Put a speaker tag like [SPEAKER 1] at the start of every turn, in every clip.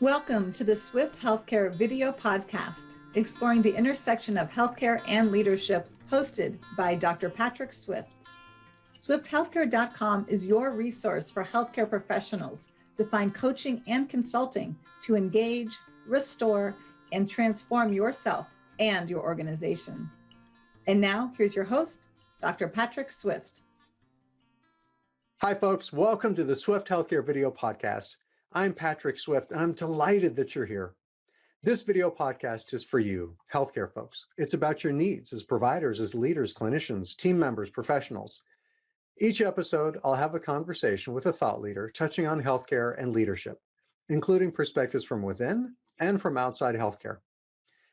[SPEAKER 1] Welcome to the Swift Healthcare video podcast, exploring the intersection of healthcare and leadership, hosted by Dr. Patrick Swift. SwiftHealthcare.com is your resource for healthcare professionals to find coaching and consulting to engage, restore, and transform yourself and your organization. And now, here's your host, Dr. Patrick Swift.
[SPEAKER 2] Hi, folks. Welcome to the Swift Healthcare video podcast. I'm Patrick Swift, and I'm delighted that you're here. This video podcast is for you, healthcare folks. It's about your needs as providers, as leaders, clinicians, team members, professionals. Each episode, I'll have a conversation with a thought leader touching on healthcare and leadership, including perspectives from within and from outside healthcare.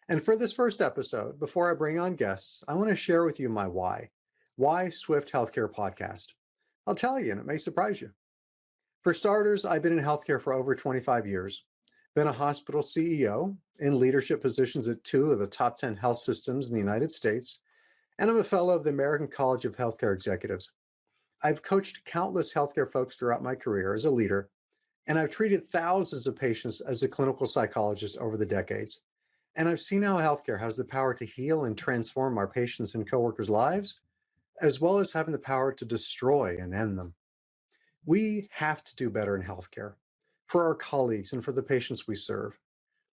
[SPEAKER 2] And for this first episode, before I bring on guests, I want to share with you my why. Why Swift Healthcare Podcast? I'll tell you, and it may surprise you. For starters, I've been in healthcare for over 25 years, been a hospital CEO in leadership positions at 2 of the top 10 health systems in the United States, and I'm a fellow of the American College of Healthcare Executives. I've coached countless healthcare folks throughout my career as a leader, and I've treated thousands of patients as a clinical psychologist over the decades. And I've seen how healthcare has the power to heal and transform our patients' and coworkers' lives, as well as having the power to destroy and end them. We have to do better in healthcare for our colleagues and for the patients we serve.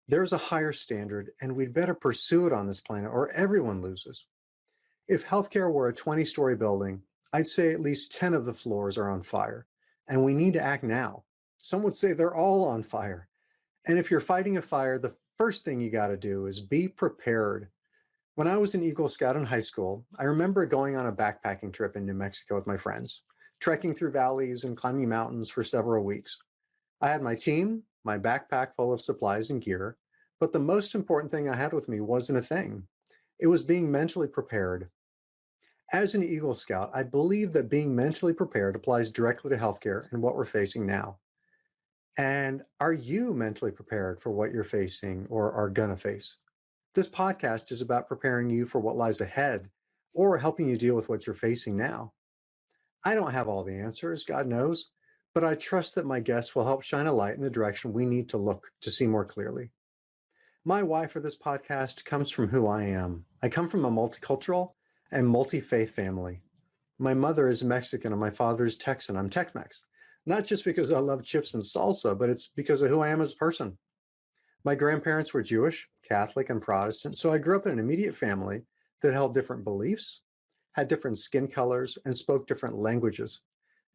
[SPEAKER 2] There's a higher standard, and we'd better pursue it on this planet or everyone loses. If healthcare were a 20-story building, I'd say at least 10 of the floors are on fire, and we need to act now. Some would say they're all on fire. And if you're fighting a fire, the first thing you got to do is be prepared. When I was an Eagle Scout in high school, I remember going on a backpacking trip in New Mexico with my friends, trekking through valleys and climbing mountains for several weeks. I had my team, my backpack full of supplies and gear, but the most important thing I had with me wasn't a thing. It was being mentally prepared. As an Eagle Scout, I believe that being mentally prepared applies directly to healthcare and what we're facing now. And are you mentally prepared for what you're facing or are gonna face? This podcast is about preparing you for what lies ahead or helping you deal with what you're facing now. I don't have all the answers, God knows, but I trust that my guests will help shine a light in the direction we need to look to see more clearly. My why for this podcast comes from who I am. I come from a multicultural and multi-faith family. My mother is Mexican and my father is Texan. I'm Tex-Mex, not just because I love chips and salsa, but it's because of who I am as a person. My grandparents were Jewish, Catholic, and Protestant, so I grew up in an immediate family that held different beliefs, had different skin colors, and spoke different languages.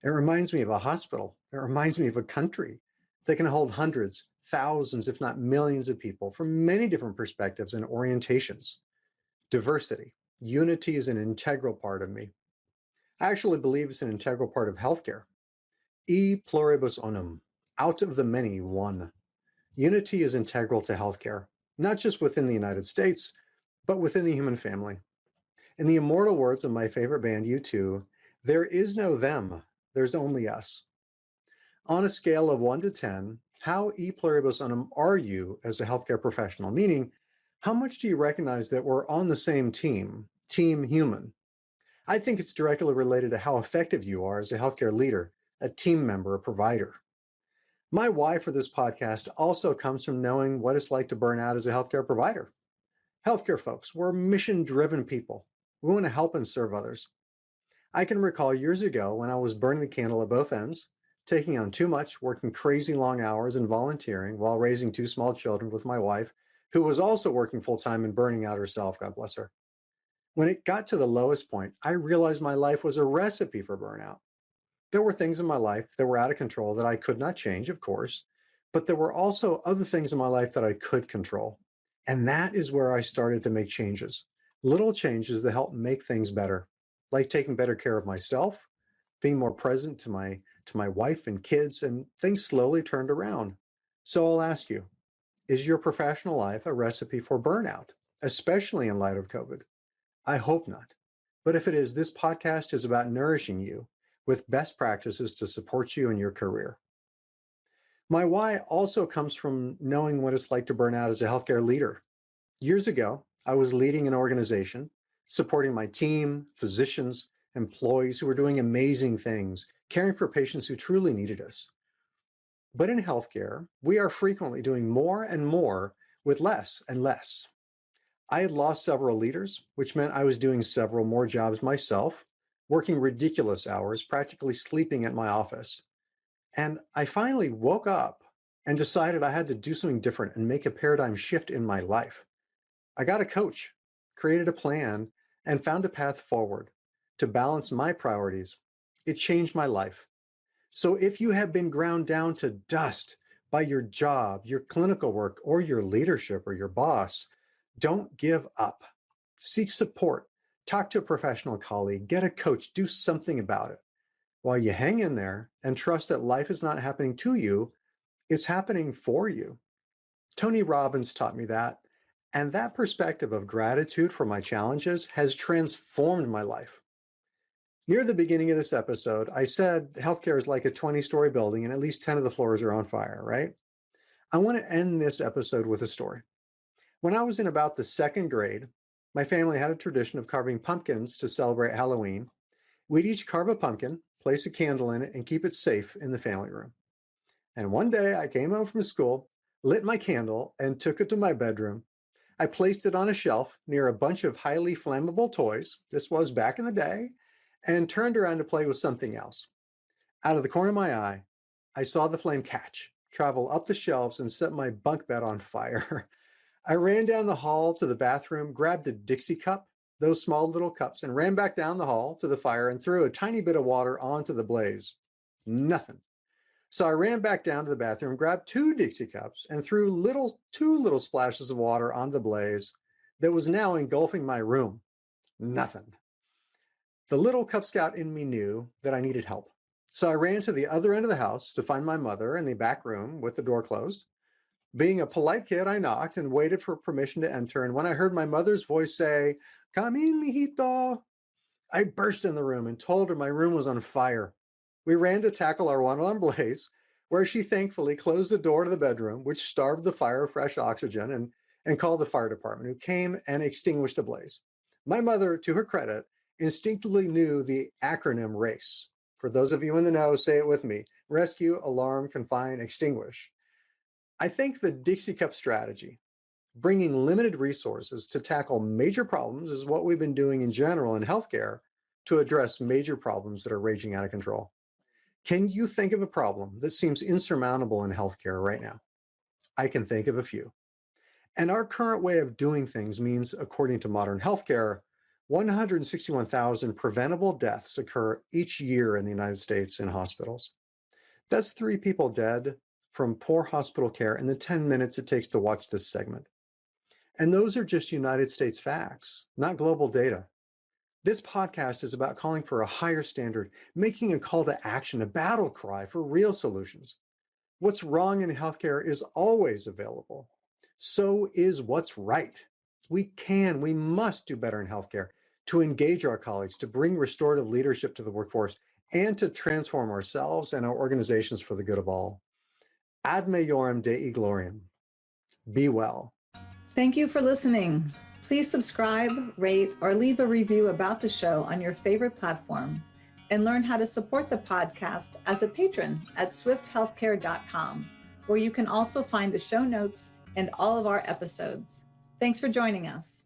[SPEAKER 2] It reminds me of a hospital. It reminds me of a country that can hold hundreds, thousands, if not millions of people from many different perspectives and orientations. Diversity, unity is an integral part of me. I actually believe it's an integral part of healthcare. E pluribus unum, out of the many, one. Unity is integral to healthcare, not just within the United States, but within the human family. In the immortal words of my favorite band, U2, there is no them, there's only us. On a scale of 1 to 10, how e pluribus unum are you as a healthcare professional? Meaning, how much do you recognize that we're on the same team, team human? I think it's directly related to how effective you are as a healthcare leader, a team member, a provider. My why for this podcast also comes from knowing what it's like to burn out as a healthcare provider. Healthcare folks, we're mission-driven people. We want to help and serve others. I can recall years ago when I was burning the candle at both ends, taking on too much, working crazy long hours and volunteering while raising 2 small children with my wife, who was also working full-time and burning out herself, God bless her. When it got to the lowest point, I realized my life was a recipe for burnout. There were things in my life that were out of control that I could not change, of course, but there were also other things in my life that I could control. And that is where I started to make changes. Little changes that help make things better, like taking better care of myself, being more present to my wife and kids, and things slowly turned around. So I'll ask you, is your professional life a recipe for burnout, especially in light of COVID? I hope not. But if it is, this podcast is about nourishing you with best practices to support you in your career. My why also comes from knowing what it's like to burn out as a healthcare leader. Years ago, I was leading an organization, supporting my team, physicians, employees who were doing amazing things, caring for patients who truly needed us. But in healthcare, we are frequently doing more and more with less and less. I had lost several leaders, which meant I was doing several more jobs myself, working ridiculous hours, practically sleeping at my office. And I finally woke up and decided I had to do something different and make a paradigm shift in my life. I got a coach, created a plan, and found a path forward to balance my priorities. It changed my life. So if you have been ground down to dust by your job, your clinical work, or your leadership or your boss, don't give up. Seek support. Talk to a professional colleague. Get a coach. Do something about it. While you hang in there and trust that life is not happening to you, it's happening for you. Tony Robbins taught me that. And that perspective of gratitude for my challenges has transformed my life. Near the beginning of this episode, I said healthcare is like a 20-story building and at least 10 of the floors are on fire, right? I want to end this episode with a story. When I was in about the second grade, my family had a tradition of carving pumpkins to celebrate Halloween. We'd each carve a pumpkin, place a candle in it, and keep it safe in the family room. And one day I came home from school, lit my candle, and took it to my bedroom. I placed it on a shelf near a bunch of highly flammable toys. This was back in the day. And turned around to play with something else. Out of the corner of my eye, I saw the flame catch, travel up the shelves, and set my bunk bed on fire. I ran down the hall to the bathroom, grabbed a Dixie cup, those small little cups, and ran back down the hall to the fire and threw a tiny bit of water onto the blaze. Nothing. So I ran back down to the bathroom, grabbed two Dixie cups, and threw two little splashes of water onto the blaze that was now engulfing my room. Nothing. The little Cub Scout in me knew that I needed help. So I ran to the other end of the house to find my mother in the back room with the door closed. Being a polite kid, I knocked and waited for permission to enter. And when I heard my mother's voice say, "Come in, mijito," I burst in the room and told her my room was on fire. We ran to tackle our one-alarm blaze, where she thankfully closed the door to the bedroom, which starved the fire of fresh oxygen, and called the fire department, who came and extinguished the blaze. My mother, to her credit, instinctively knew the acronym RACE. For those of you in the know, say it with me: rescue, alarm, confine, extinguish. I think the Dixie Cup strategy, bringing limited resources to tackle major problems, is what we've been doing in general in healthcare to address major problems that are raging out of control. Can you think of a problem that seems insurmountable in healthcare right now? I can think of a few. And our current way of doing things means, according to modern healthcare, 161,000 preventable deaths occur each year in the United States in hospitals. That's 3 people dead from poor hospital care in the 10 minutes it takes to watch this segment. And those are just United States facts, not global data. This podcast is about calling for a higher standard, making a call to action, a battle cry for real solutions. What's wrong in healthcare is always available. So is what's right. We must do better in healthcare to engage our colleagues, to bring restorative leadership to the workforce, and to transform ourselves and our organizations for the good of all. Ad maiorem Dei gloriam. Be well.
[SPEAKER 1] Thank you for listening. Please subscribe, rate, or leave a review about the show on your favorite platform, and learn how to support the podcast as a patron at swifthealthcare.com, where you can also find the show notes and all of our episodes. Thanks for joining us.